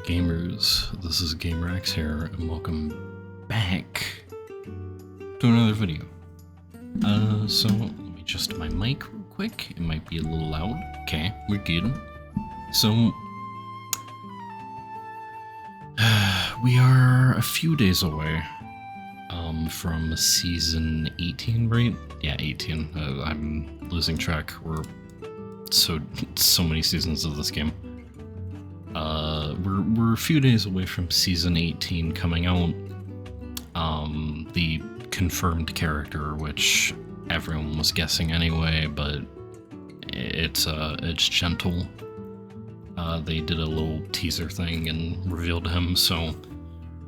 gamers, this is GamerX here, and welcome back to another video. So let me adjust my mic real quick. It might be a little loud. Okay, we're good. So we are a few days away from season 18, right? Yeah, 18. I'm losing track. We're so many seasons of this game. We're a few days away from season 18 coming out. The confirmed character, which everyone was guessing anyway, but it's Gentle. They did a little teaser thing and revealed him, so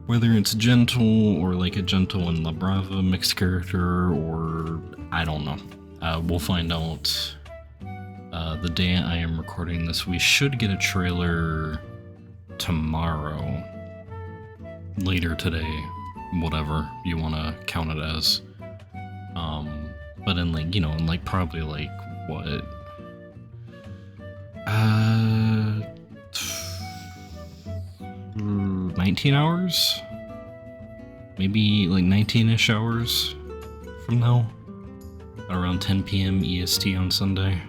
whether it's Gentle or like a Gentle and La Brava mixed character, or I don't know. We'll find out the day I am recording this. We should get a trailer tomorrow, later today, whatever you want to count it as. But in like, in like probably like what? 19 hours? Maybe like 19-ish hours from now? Around 10 p.m. EST on Sunday.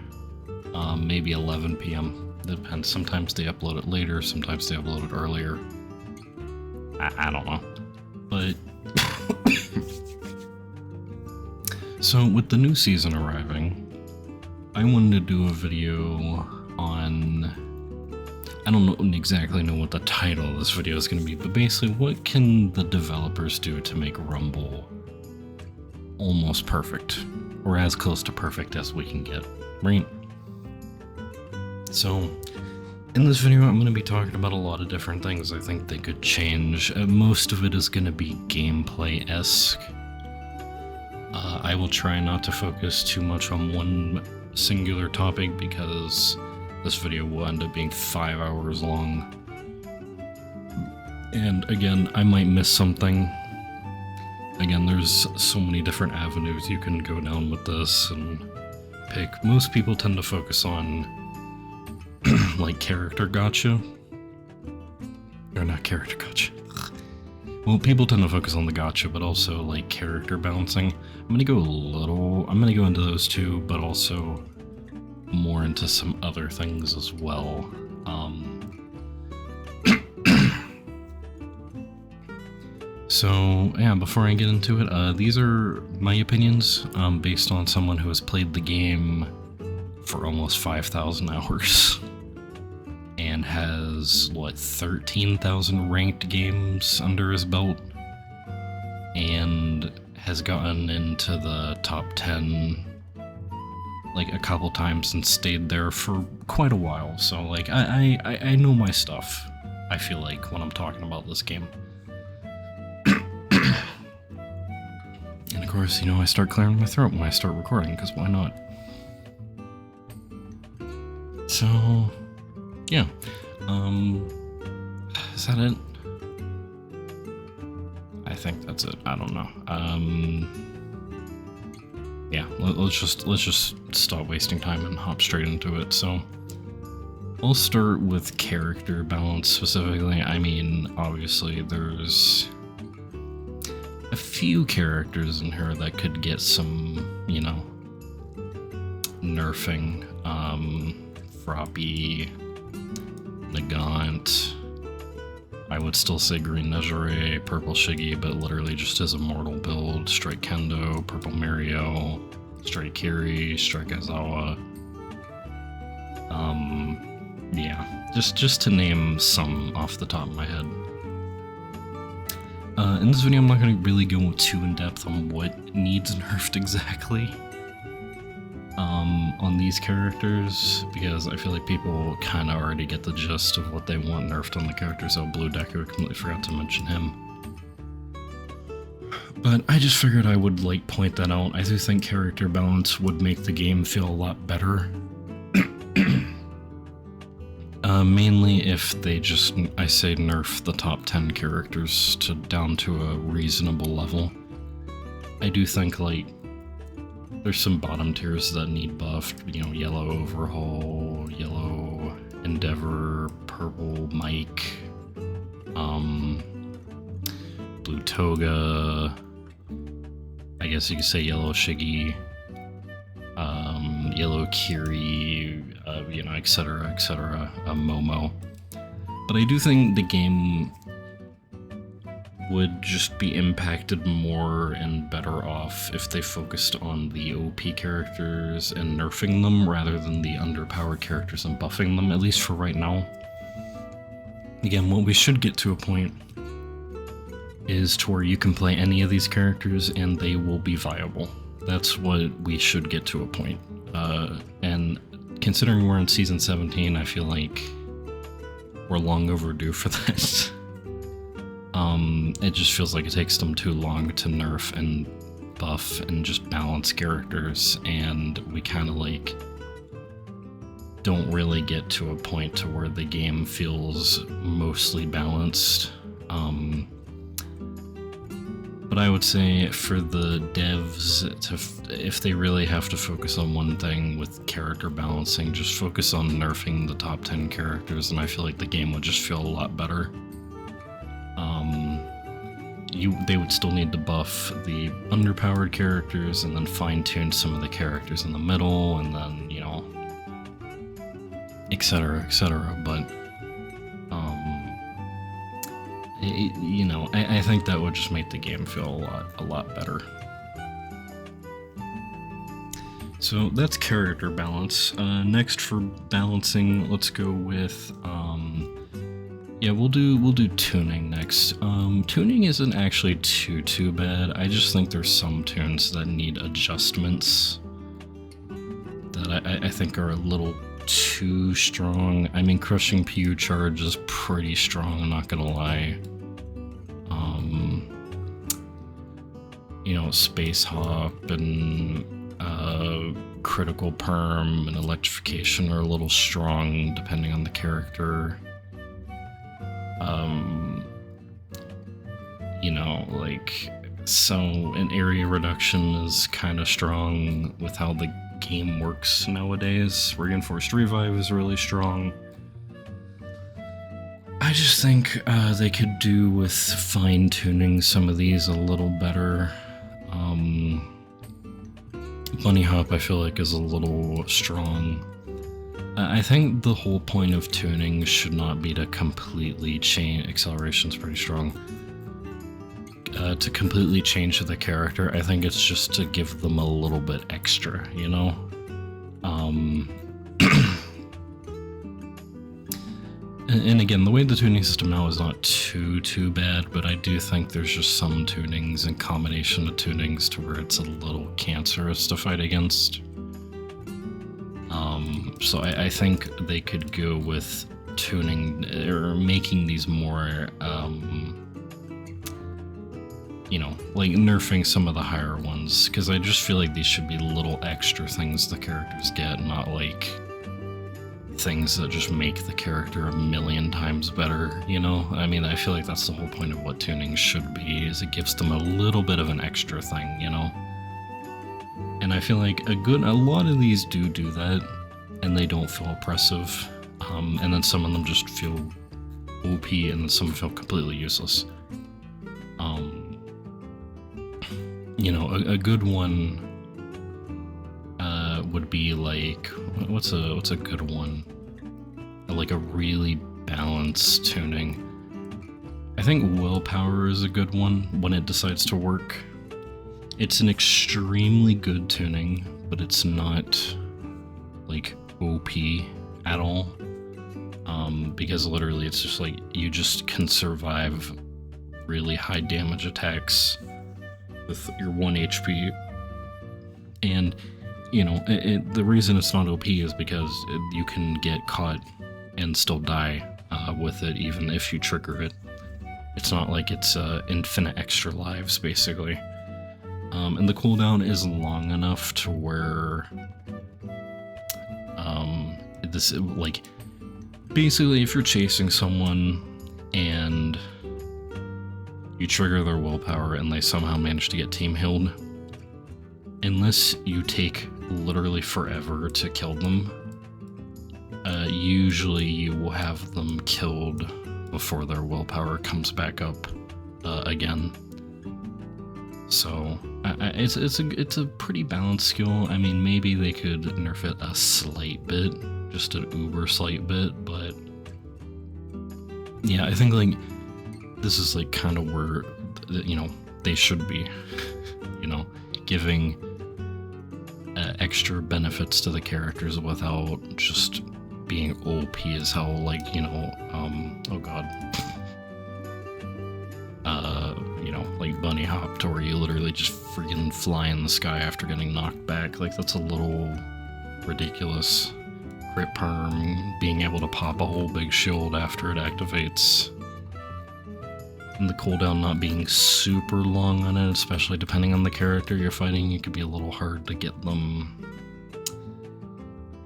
Maybe 11 p.m. Depends. Sometimes they upload it later, sometimes they upload it earlier. I don't know. But so with the new season arriving, I wanted to do a video on, I don't exactly know what the title of this video is going to be, but basically what can the developers do to make Rumble almost perfect, or as close to perfect as we can get, right? So in this video I'm going to be talking about a lot of different things I think they could change. Most of it is going to be gameplay-esque. I will try not to focus too much on one singular topic because this video will end up being 5 hours long. And again, I might miss something. Again, there's so many different avenues you can go down with this and pick. Most people tend to focus on like character gacha. Or not character gacha. Well, people tend to focus on the gacha, but also like character balancing. I'm gonna go into those too, but also more into some other things as well. So yeah, before I get into it, these are my opinions, based on someone who has played the game for almost 5,000 hours and has, 13,000 ranked games under his belt, and has gotten into the top 10 like a couple times and stayed there for quite a while. So like I know my stuff, I feel like, when I'm talking about this game. And of course, I start clearing my throat when I start recording, because why not? So yeah, is that it? I think that's it. I don't know. Yeah, let's just stop wasting time and hop straight into it. So I'll start with character balance specifically. I mean, obviously there's a few characters in here that could get some, nerfing. Froppy, Nagant, I would still say Green Nejire, Purple Shiggy, but literally just his immortal build, Strike Kendo, Purple Mario, Strike Kiri, Strike Aizawa. Yeah, just to name some off the top of my head. In this video I'm not going to really go too in depth on what needs nerfed exactly on these characters, because I feel like people kind of already get the gist of what they want nerfed on the characters. Oh, Blue Decker, completely forgot to mention him. But I just figured I would point that out. I do think character balance would make the game feel a lot better. Mainly if they just, I say, nerf the top 10 characters down to a reasonable level. I do think there's some bottom tiers that need buffed, Yellow Overhaul, Yellow Endeavor, Purple Mike, Blue Toga, I guess you could say Yellow Shiggy, Yellow Kiri, etc., Momo. But I do think the game would just be impacted more and better off if they focused on the OP characters and nerfing them rather than the underpowered characters and buffing them, at least for right now. Again, what we should get to a point is to where you can play any of these characters and they will be viable. That's what we should get to a point. And considering we're in Season 17, I feel like we're long overdue for this. It just feels like it takes them too long to nerf and buff and just balance characters, and we kind of like don't really get to a point to where the game feels mostly balanced. But I would say for the devs, if they really have to focus on one thing with character balancing, just focus on nerfing the top 10 characters, and I feel like the game would just feel a lot better. They would still need to buff the underpowered characters and then fine-tune some of the characters in the middle, and then, etc., but I think that would just make the game feel a lot better. So that's character balance. Next for balancing, let's go with we'll do tuning next. Tuning isn't actually too bad. I just think there's some tunes that need adjustments that I think are a little too strong. I mean, Crushing PU Charge is pretty strong, I'm not gonna lie. Space Hop and Critical Perm and Electrification are a little strong depending on the character. So an area reduction is kind of strong with how the game works nowadays. Reinforced Revive is really strong. I just think they could do with fine-tuning some of these a little better. Bunny Hop, I feel like, is a little strong. I think the whole point of tuning should not be to completely change. Acceleration's pretty strong. To completely change the character, I think it's just to give them a little bit extra, And again, the way the tuning system now is not too bad, but I do think there's just some tunings and combination of tunings to where it's a little cancerous to fight against. So I think they could go with tuning or making these more, like nerfing some of the higher ones, because I just feel like these should be little extra things the characters get, not like things that just make the character a million times better, I mean, I feel like that's the whole point of what tuning should be, is it gives them a little bit of an extra thing, And I feel like a lot of these do that, and they don't feel oppressive, and then some of them just feel OP, and then some feel completely useless. A good one would be like, what's a good one? Like a really balanced tuning. I think Willpower is a good one when it decides to work. It's an extremely good tuning, but it's not like OP at all. Because literally it's just like you just can survive really high damage attacks with your 1 HP. And the reason it's not OP is because you can get caught and still die with it, even if you trigger it. It's not like it's infinite extra lives, basically. And the cooldown is long enough to where basically if you're chasing someone and you trigger their willpower and they somehow manage to get team healed, unless you take literally forever to kill them, usually you will have them killed before their willpower comes back up again. So it's a pretty balanced skill. I mean, maybe they could nerf it a slight bit, just an uber slight bit, but yeah, I think like this is like kind of where, you know, they should be, you know, giving extra benefits to the characters without just being OP as hell, like, you know, oh god, you know, like bunny hop, to where you literally just freaking fly in the sky after getting knocked back. Like, that's a little ridiculous. Crit perm, being able to pop a whole big shield after it activates, and the cooldown not being super long on it, especially depending on the character you're fighting. It could be a little hard to get them,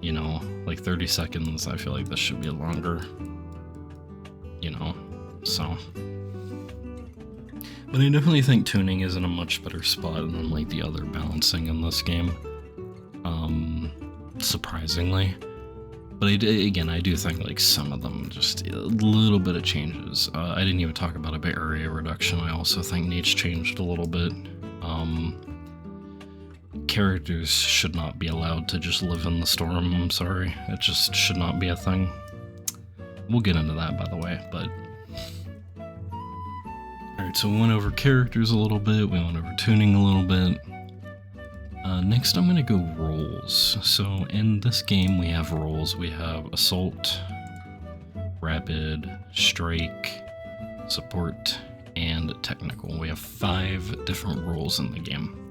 you know, like 30 seconds. I feel like this should be longer, you know, so. But I definitely think tuning is in a much better spot than like the other balancing in this game, surprisingly. But again, I do think like some of them just a little bit of changes. I didn't even talk about a bit area reduction. I also think needs changed a little bit. Characters should not be allowed to just live in the storm. I'm sorry, it just should not be a thing. We'll get into that, by the way, but alright, so we went over characters a little bit, we went over tuning a little bit. Next I'm gonna go roles. So in this game we have roles. We have Assault, Rapid, Strike, Support, and Technical. We have 5 different roles in the game.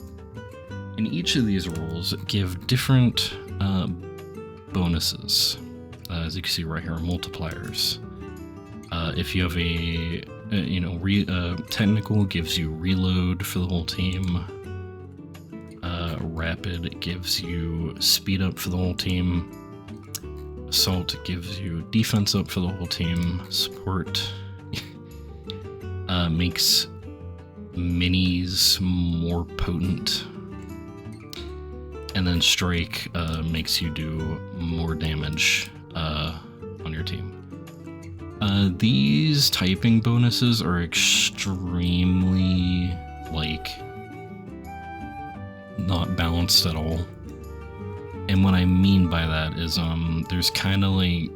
And each of these roles give different bonuses. As you can see right here, multipliers. If you have a Technical gives you reload for the whole team. Rapid gives you speed up for the whole team. Assault gives you defense up for the whole team. Support makes minis more potent. And then Strike makes you do more damage on your team. These typing bonuses are extremely, like, not balanced at all. And what I mean by that is, there's kind of like...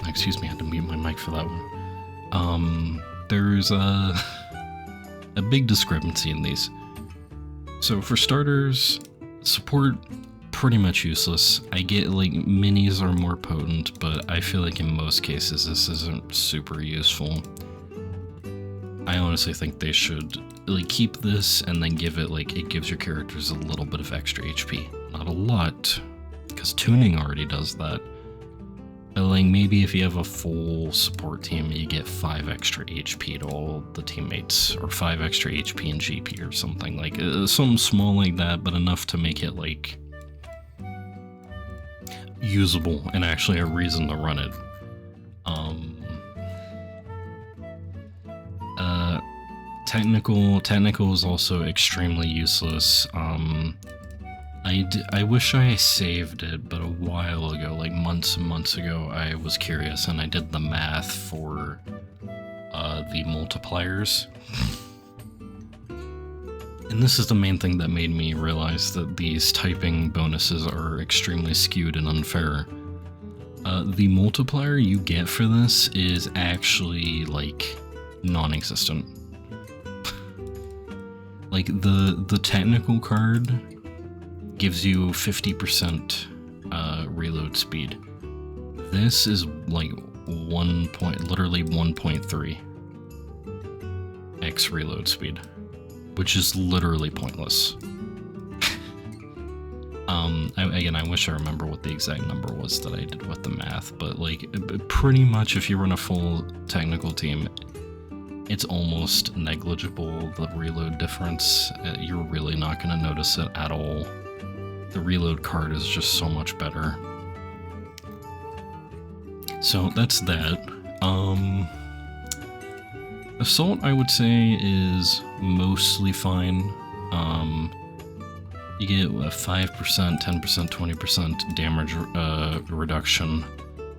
Excuse me, I had to mute my mic for that one. There's a big discrepancy in these. So for starters, support, pretty much useless. I get like minis are more potent, but I feel like in most cases this isn't super useful. I honestly think they should like keep this and then give it like, it gives your characters a little bit of extra HP. Not a lot, because tuning already does that. But like maybe if you have a full support team, you get 5 extra HP to all the teammates, or 5 extra HP and GP or something, like something small like that, but enough to make it like usable and actually a reason to run it. Technical is also extremely useless. I wish I saved it, but a while ago, like months and months ago, I was curious and I did the math for the multipliers. And this is the main thing that made me realize that these typing bonuses are extremely skewed and unfair. The multiplier you get for this is actually like non-existent. Like the technical card gives you 50% reload speed. This is like literally 1.3 x reload speed, which is literally pointless. Again, I wish I remember what the exact number was that I did with the math, but like pretty much if you run a full technical team, it's almost negligible, the reload difference. You're really not going to notice it at all. The reload card is just so much better. So that's that. Assault, I would say, is mostly fine. You get a 5%, 10%, 20% damage reduction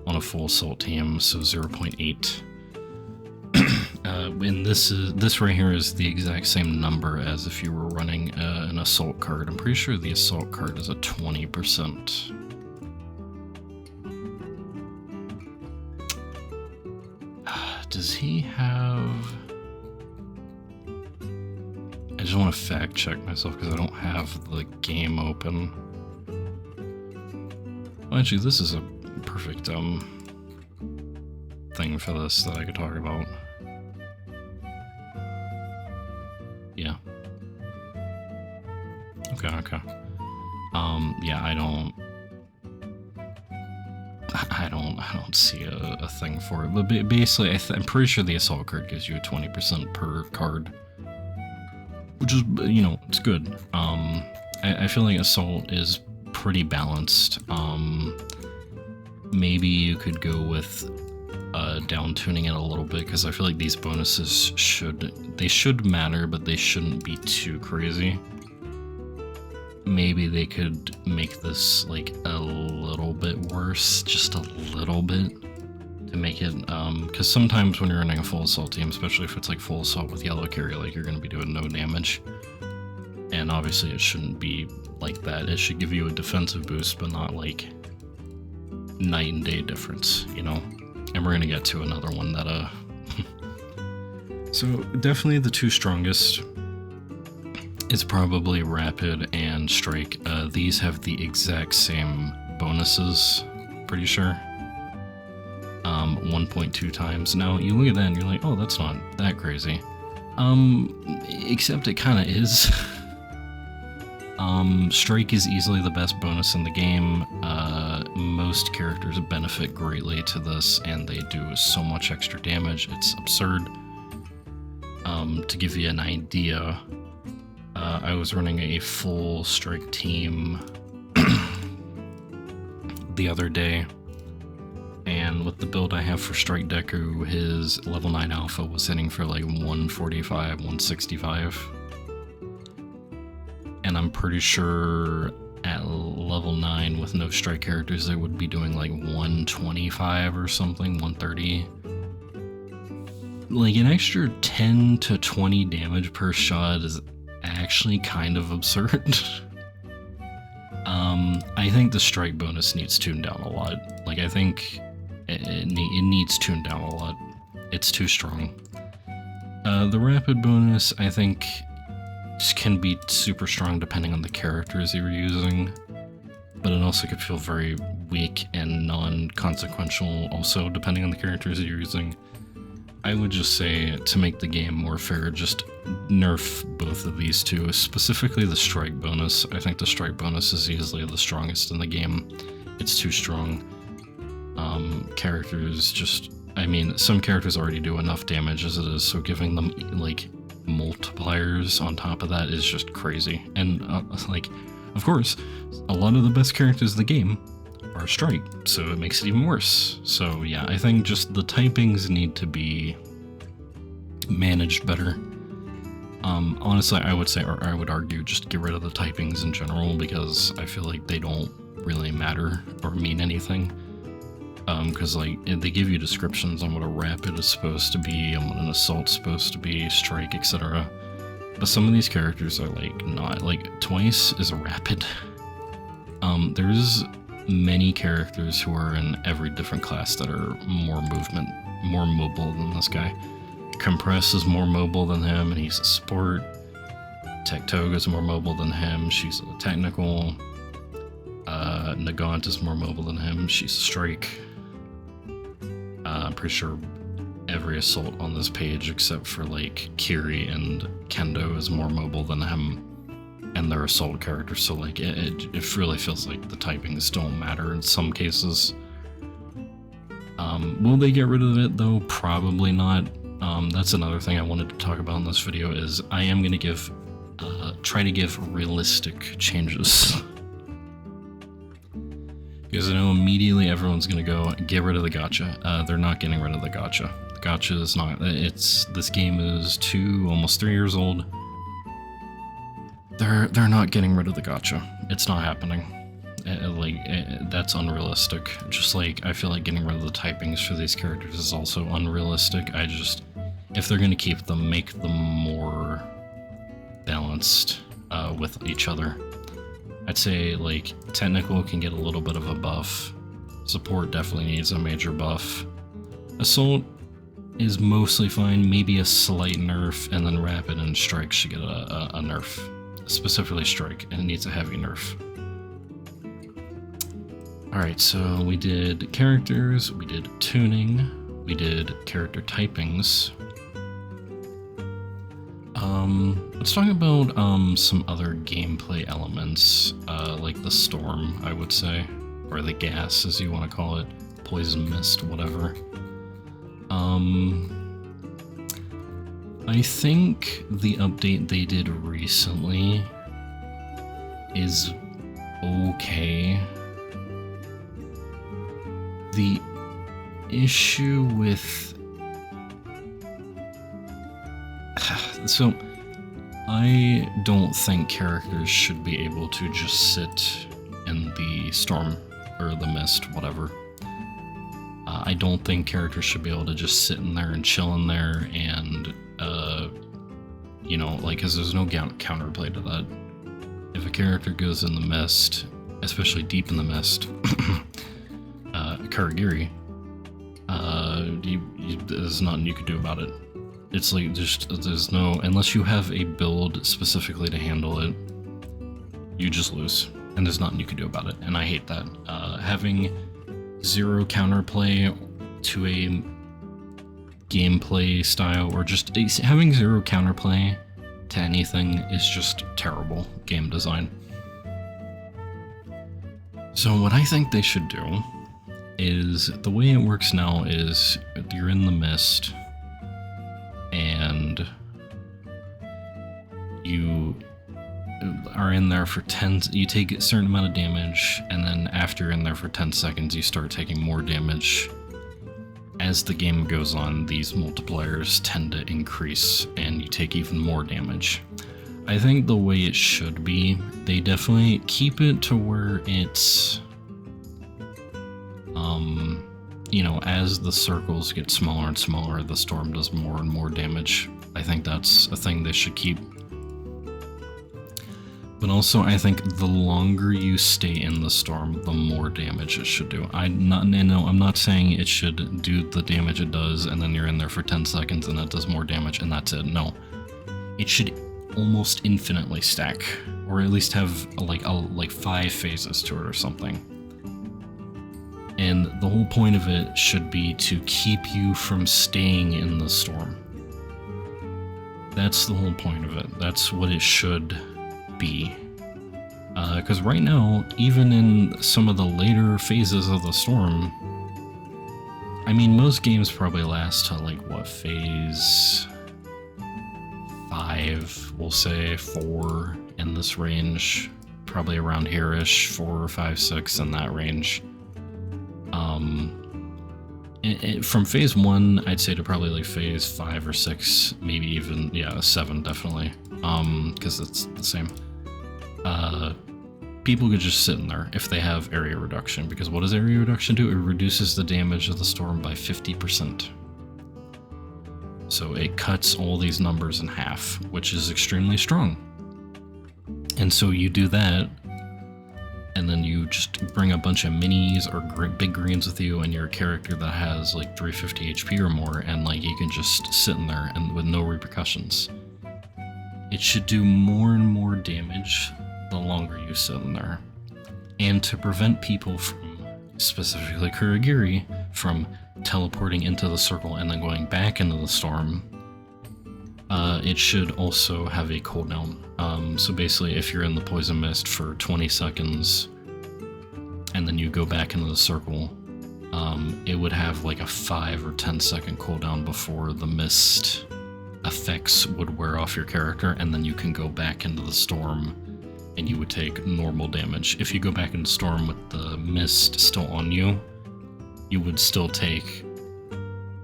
on a full assault team, so 0.8. And this right here is the exact same number as if you were running an assault card. I'm pretty sure the assault card is a 20%. Does he have... I just want to fact check myself because I don't have the game open. Well, actually, this is a perfect thing for this that I could talk about. Yeah. Okay. Yeah, I don't see a thing for it. But basically, I'm pretty sure the assault card gives you a 20% per card, which is, you know, it's good. I feel like assault is pretty balanced. Maybe you could go with down tuning it a little bit, because I feel like these bonuses should matter, but they shouldn't be too crazy. Maybe they could make this like a little bit worse, just a little bit, to make it, because sometimes when you're running a full assault team, especially if it's like full assault with yellow carry, like you're going to be doing no damage. And obviously it shouldn't be like that. It should give you a defensive boost, but not like night and day difference, you know? And we're going to get to another one that, So definitely the two strongest is probably Rapid and Strike. These have the exact same bonuses, pretty sure. 1.2 times. Now, you look at that and you're like, oh, that's not that crazy. Except it kind of is. Strike is easily the best bonus in the game. Most characters benefit greatly to this, and they do so much extra damage, it's absurd. To give you an idea, I was running a full Strike team the other day, and with the build I have for Strike Deku, his level 9 alpha was hitting for like 145, 165. And I'm pretty sure at level 9 with no strike characters, they would be doing like 125 or something, 130. Like an extra 10 to 20 damage per shot is actually kind of absurd. I think the strike bonus needs tuned down a lot. Like, I think it needs tuned down a lot. It's too strong. The rapid bonus, I think, can be super strong depending on the characters you're using, but it also could feel very weak and non-consequential also depending on the characters you're using. I would just say, to make the game more fair, just nerf both of these two, specifically the strike bonus. I think the strike bonus is easily the strongest in the game. It's too strong. Characters just, I mean, some characters already do enough damage as it is, so giving them like multipliers on top of that is just crazy. And like, of course, a lot of the best characters in the game are strike, so it makes it even worse. So yeah, I think just the typings need to be managed better. Honestly, I would say, or I would argue, just get rid of the typings in general, because I feel like they don't really matter or mean anything. Because like they give you descriptions on what a rapid is supposed to be and what an assault's supposed to be, strike, etc. But some of these characters are like not. Like Twice is a rapid. There's many characters who are in every different class that are more mobile than this guy. Compress is more mobile than him, and he's a support. Tectoga is more mobile than him, she's a technical. Nagant is more mobile than him, she's a strike. I'm pretty sure every assault on this page except for like Kiri and Kendo is more mobile than him, and they're assault characters, so like it really feels like the typings don't matter in some cases. Will they get rid of it though? Probably not. That's another thing I wanted to talk about in this video, is I am going to try to give realistic changes. Because I know immediately everyone's going to go, get rid of the gacha. They're not getting rid of the gacha. The gacha is not, this game is almost 3 years old. They're not getting rid of the gacha. It's not happening. That's unrealistic. Just like I feel like getting rid of the typings for these characters is also unrealistic. If they're gonna keep them, make them more balanced with each other. I'd say like technical can get a little bit of a buff. Support definitely needs a major buff. Assault is mostly fine, maybe a slight nerf, and then rapid and strike should get a nerf. Specifically strike, and it needs a heavy nerf. Alright, so we did characters, we did tuning, we did character typings. Let's talk about some other gameplay elements, like the storm, I would say, or the gas, as you want to call it, poison mist, whatever. I think the update they did recently is okay. The issue with... So, I don't think characters should be able to just sit in the storm, or the mist, whatever. I don't think characters should be able to just sit in there and chill in there and, you know, like, because there's no counterplay to that. If a character goes in the mist, especially deep in the mist, Karagiri, there's nothing you can do about it. It's like, there's no, unless you have a build specifically to handle it, you just lose, and there's nothing you can do about it, and I hate that. Having zero counterplay to a gameplay style, or just having zero counterplay to anything is just terrible game design. So what I think they should do is, the way it works now is you're in the mist and you are in there for you take a certain amount of damage, and then after you're in there for 10 seconds you start taking more damage. As the game goes on, these multipliers tend to increase and you take even more damage. I think the way it should be, they definitely keep it to where it's, you know, as the circles get smaller and smaller, the storm does more and more damage. I think that's a thing they should keep. But also, I think the longer you stay in the storm, the more damage it should do. I'm not saying it should do the damage it does, and then you're in there for 10 seconds and that does more damage and that's it. No. It should almost infinitely stack, or at least have like 5 phases to it or something. And the whole point of it should be to keep you from staying in the storm. That's the whole point of it. That's what it should be. Because right now, even in some of the later phases of the storm, I mean, most games probably last to like, what, phase 5, we'll say 4 in this range, probably around here-ish, 4, 5, 6 in that range. From phase 1, I'd say to probably like phase 5 or 6, maybe even, yeah, 7 definitely, because it's the same. People could just sit in there if they have area reduction, because what does area reduction do? It reduces the damage of the storm by 50%. So it cuts all these numbers in half, which is extremely strong. And so you do that, and then you just bring a bunch of minis or big greens with you, and you're a character that has like 350 HP or more, and like you can just sit in there and with no repercussions. It should do more and more damage the longer you sit in there. And to prevent people from, specifically Kurogiri, from teleporting into the circle and then going back into the storm, it should also have a cooldown. So basically, if you're in the poison mist for 20 seconds and then you go back into the circle, it would have like a 5 or 10 second cooldown before the mist effects would wear off your character, and then you can go back into the storm and you would take normal damage. If you go back into storm with the mist still on you, you would still take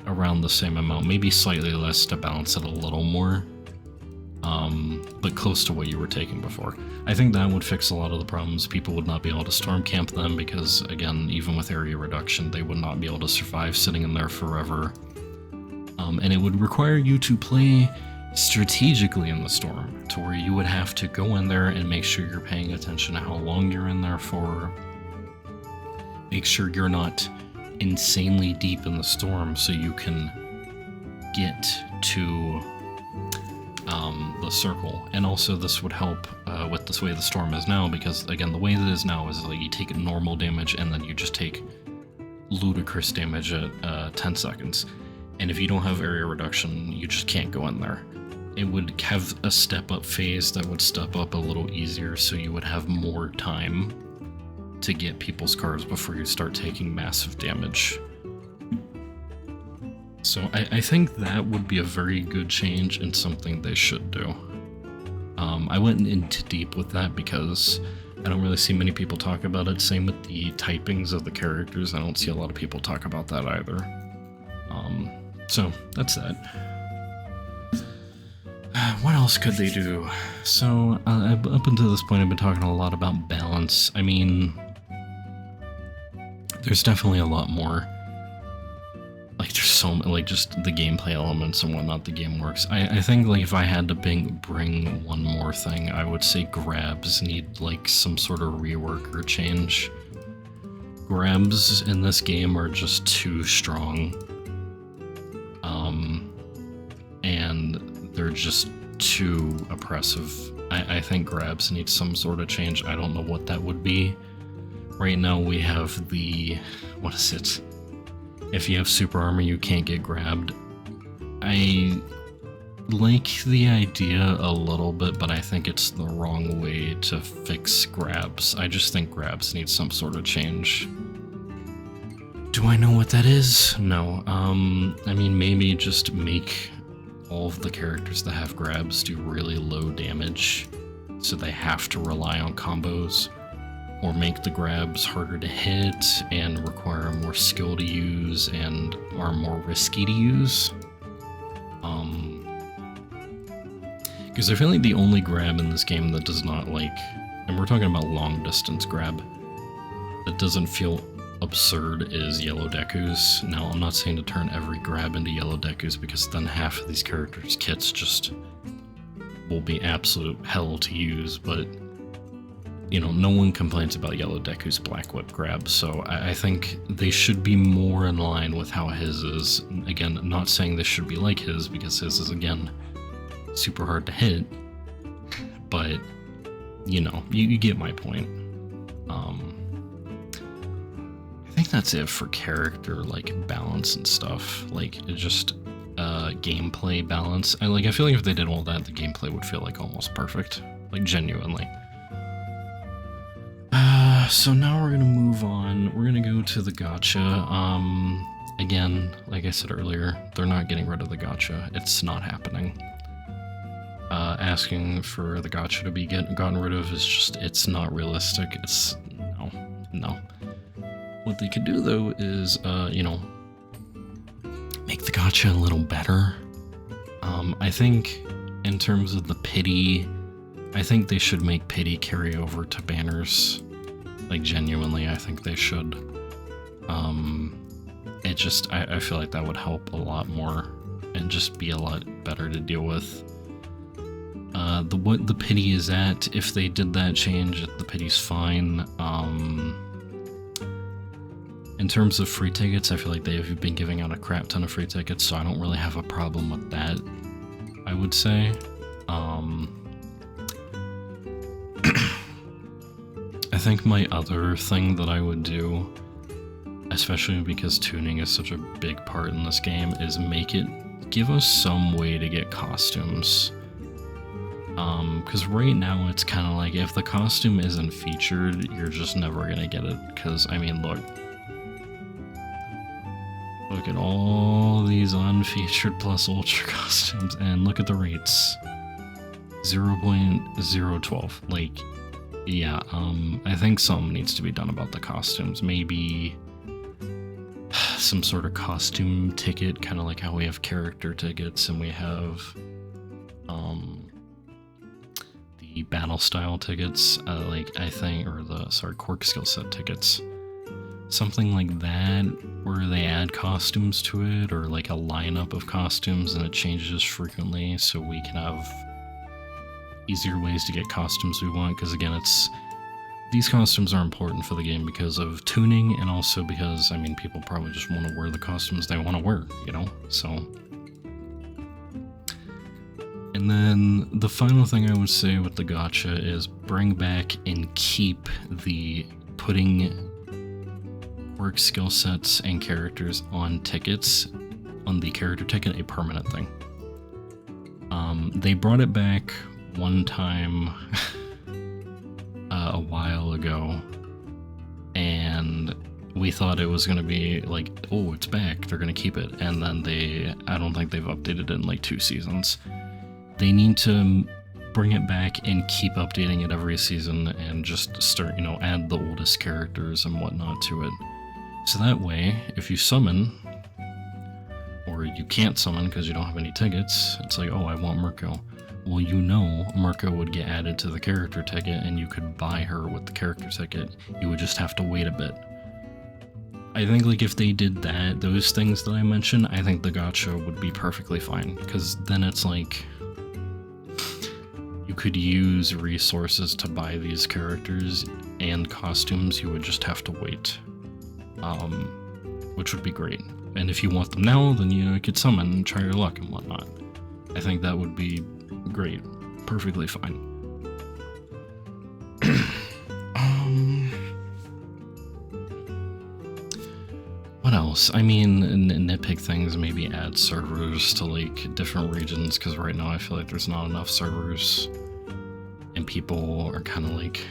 around the same amount, maybe slightly less to balance it a little more. but close to what you were taking before. I think that would fix a lot of the problems. People would not be able to storm camp them because, again, even with area reduction, they would not be able to survive sitting in there forever. And it would require you to play strategically in the storm, to where you would have to go in there and make sure you're paying attention to how long you're in there for. Make sure you're not insanely deep in the storm so you can get to the circle. And also this would help with this way the storm is now, because again, the way that it is now is like you take normal damage and then you just take ludicrous damage at 10 seconds. And if you don't have area reduction, you just can't go in there. It would have a step up phase that would step up a little easier, so you would have more time to get people's cards before you start taking massive damage. So I think that would be a very good change and something they should do. I went into deep with that because I don't really see many people talk about it. Same with the typings of the characters. I don't see a lot of people talk about that either. So that's that. What else could they do? So up until this point, I've been talking a lot about balance. I mean, there's definitely a lot more. Like, there's so many, like, just the gameplay elements and whatnot, the game works. I think, like, if I had to bring one more thing, I would say grabs need, like, some sort of rework or change. Grabs in this game are just too strong. And they're just too oppressive. I think grabs need some sort of change. I don't know what that would be. Right now we have the, what is it? If you have super armor, you can't get grabbed. I like the idea a little bit, but I think it's the wrong way to fix grabs. I just think grabs need some sort of change. Do I know what that is? No. I mean, maybe just make all of the characters that have grabs do really low damage, so they have to rely on combos. Or make the grabs harder to hit and require more skill to use and are more risky to use. Because I feel like the only grab in this game that does not, like, and we're talking about long distance grab, that doesn't feel absurd is yellow Dekus. Now, I'm not saying to turn every grab into yellow Dekus, because then half of these characters' kits just will be absolute hell to use, but you know, no one complains about Yellow Deku's Black Whip grab, so I think they should be more in line with how his is. Again, not saying this should be like his, because his is, again, super hard to hit, but, you know, you get my point. I think that's it for character, like, balance and stuff. Like, it just, gameplay balance. I feel like if they did all that, the gameplay would feel, like, almost perfect. Like, genuinely. So now we're gonna move on. We're gonna go to the Gacha. Again, like I said earlier, they're not getting rid of the Gacha. It's not happening. Asking for the Gacha to be gotten rid of is just, it's not realistic. It's, no. What they could do though is, you know, make the Gacha a little better. I think in terms of the pity, I think they should make pity carry over to banners. Like, genuinely, I think they should. It just, I feel like that would help a lot more and just be a lot better to deal with. What the pity is at, if they did that change, the pity's fine. In terms of free tickets, I feel like they've been giving out a crap ton of free tickets, so I don't really have a problem with that, I would say. I think my other thing that I would do, especially because tuning is such a big part in this game, is give us some way to get costumes. Because right now it's kind of like, if the costume isn't featured, you're just never gonna get it. Because, I mean, look at all these unfeatured plus ultra costumes, and look at the rates. 0.012. Like, yeah, I think something needs to be done about the costumes. Maybe some sort of costume ticket, kind of like how we have character tickets and we have the battle style tickets, like I think, or the quirk skill set tickets, something like that, where they add costumes to it, or like a lineup of costumes and it changes frequently, so we can have easier ways to get costumes we want. Because again, these costumes are important for the game because of tuning, and also because, I mean, people probably just want to wear the costumes they want to wear, you know? So. And then the final thing I would say with the gacha is bring back and keep the putting quirk skill sets and characters on tickets, on the character ticket, a permanent thing. They brought it back one time a while ago, and we thought it was going to be like, oh, it's back, they're going to keep it, and then I don't think they've updated it in like 2 seasons. They need to bring it back and keep updating it every season and just start, you know, add the oldest characters and whatnot to it. So that way, if you summon, or you can't summon because you don't have any tickets, it's like, oh, I want Mirko. Well, you know Mirko would get added to the character ticket and you could buy her with the character ticket. You would just have to wait a bit. I think like if they did that, those things that I mentioned, I think the gacha would be perfectly fine, because then it's like you could use resources to buy these characters and costumes. You would just have to wait, which would be great. And if you want them now, then you could summon and try your luck and whatnot. I think that would be great, perfectly fine. What else? I mean, nitpick things, maybe add servers to like different regions, because right now I feel like there's not enough servers, and people are kind of like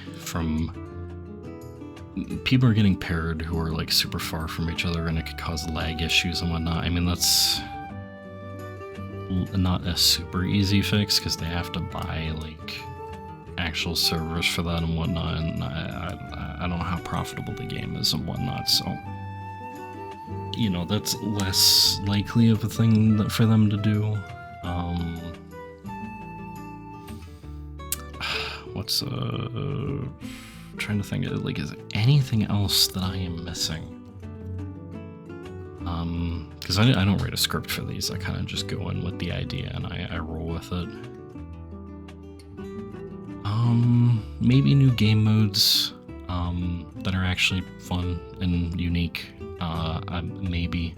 people are getting paired who are like super far from each other, and it could cause lag issues and whatnot. I mean, that's not a super easy fix, because they have to buy like actual servers for that and whatnot, and I don't know how profitable the game is and whatnot, so you know, that's less likely of a thing for them to do. Trying to think of, like, is there anything else that I am missing? Because I don't write a script for these. I kind of just go in with the idea and I roll with it. Maybe new game modes that are actually fun and unique. Maybe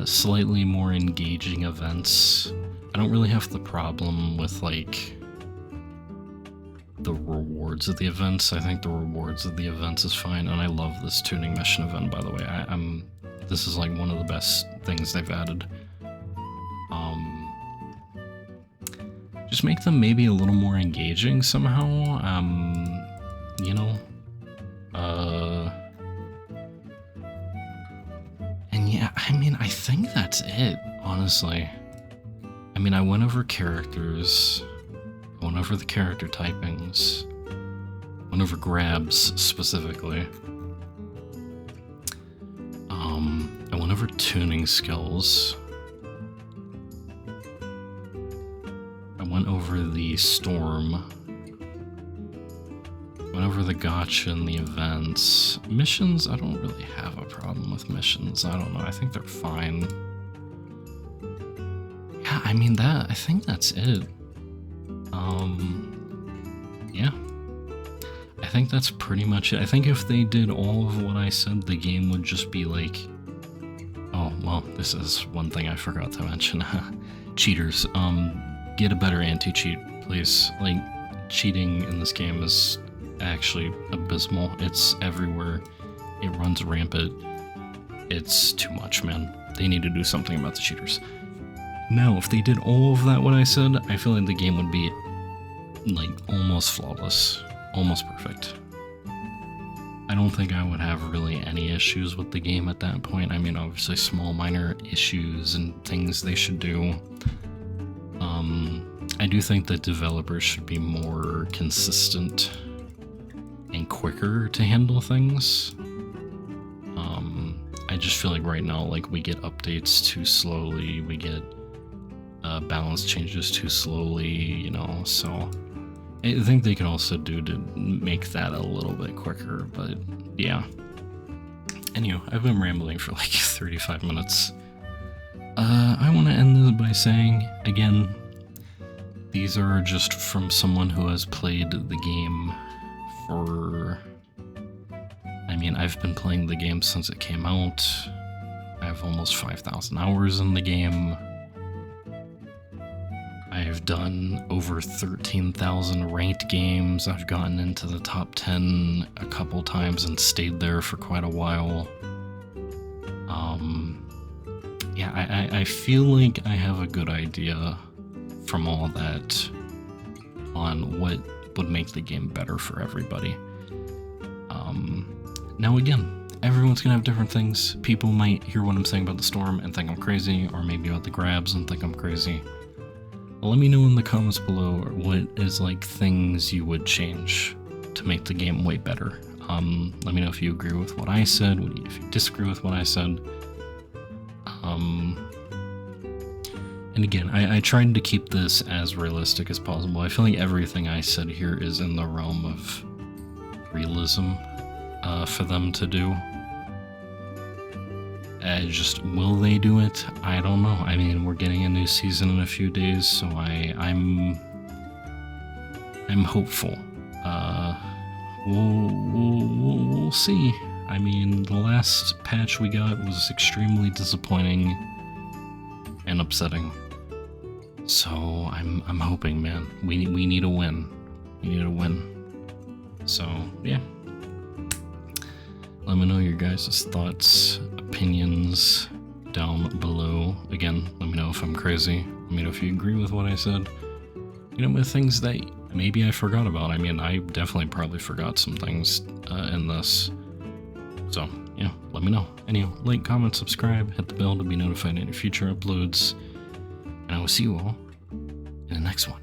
slightly more engaging events. I don't really have the problem with like the rewards of the events. I think the rewards of the events is fine, and I love this tuning mission event, by the way. This is like one of the best things they've added. Just make them maybe a little more engaging somehow. You know, and yeah, I mean, I think that's it, honestly. I mean, I went over characters, I went over the character typings, went over grabs specifically. I went over tuning skills. I went over the storm. Went over the gacha and the events. Missions, I don't really have a problem with missions. I don't know, I think they're fine. Yeah, I mean, I think that's it. Yeah. I think that's pretty much it. I think if they did all of what I said, the game would just be like... Oh, well, this is one thing I forgot to mention. Cheaters. Get a better anti-cheat, please. Like, cheating in this game is actually abysmal. It's everywhere. It runs rampant. It's too much, man. They need to do something about the cheaters. Now, if they did all of that what I said, I feel like the game would be like almost flawless, almost perfect. I don't think I would have really any issues with the game at that point. I mean, obviously small minor issues and things they should do. I do think that developers should be more consistent and quicker to handle things. I just feel like right now, like, we get updates too slowly, we get balance changes too slowly, you know, so I think they could also do to make that a little bit quicker, but yeah. Anyway, I've been rambling for like 35 minutes. I want to end this by saying, again, these are just from someone who has played the game for... I mean, I've been playing the game since it came out. I have almost 5,000 hours in the game. I've done over 13,000 ranked games. I've gotten into the top 10 a couple times and stayed there for quite a while. Yeah, I feel like I have a good idea from all that on what would make the game better for everybody. Now again, everyone's gonna have different things. People might hear what I'm saying about the storm and think I'm crazy, or maybe about the grabs and think I'm crazy. Let me know in the comments below what is like things you would change to make the game way better. Let me know if you agree with what I said, if you disagree with what I said. And again, I tried to keep this as realistic as possible. I feel like everything I said here is in the realm of realism for them to do. Just, will they do it? I don't know. I mean, we're getting a new season in a few days, so I'm hopeful. We'll see. I mean, the last patch we got was extremely disappointing and upsetting. So I'm hoping, man. We need a win. We need a win. So yeah. Let me know your guys' thoughts, opinions down below. Again, let me know if I'm crazy. Let me know if you agree with what I said. You know, with things that maybe I forgot about. I mean, I definitely probably forgot some things in this. So, yeah, let me know. Anyway, like, comment, subscribe, hit the bell to be notified of any future uploads. And I will see you all in the next one.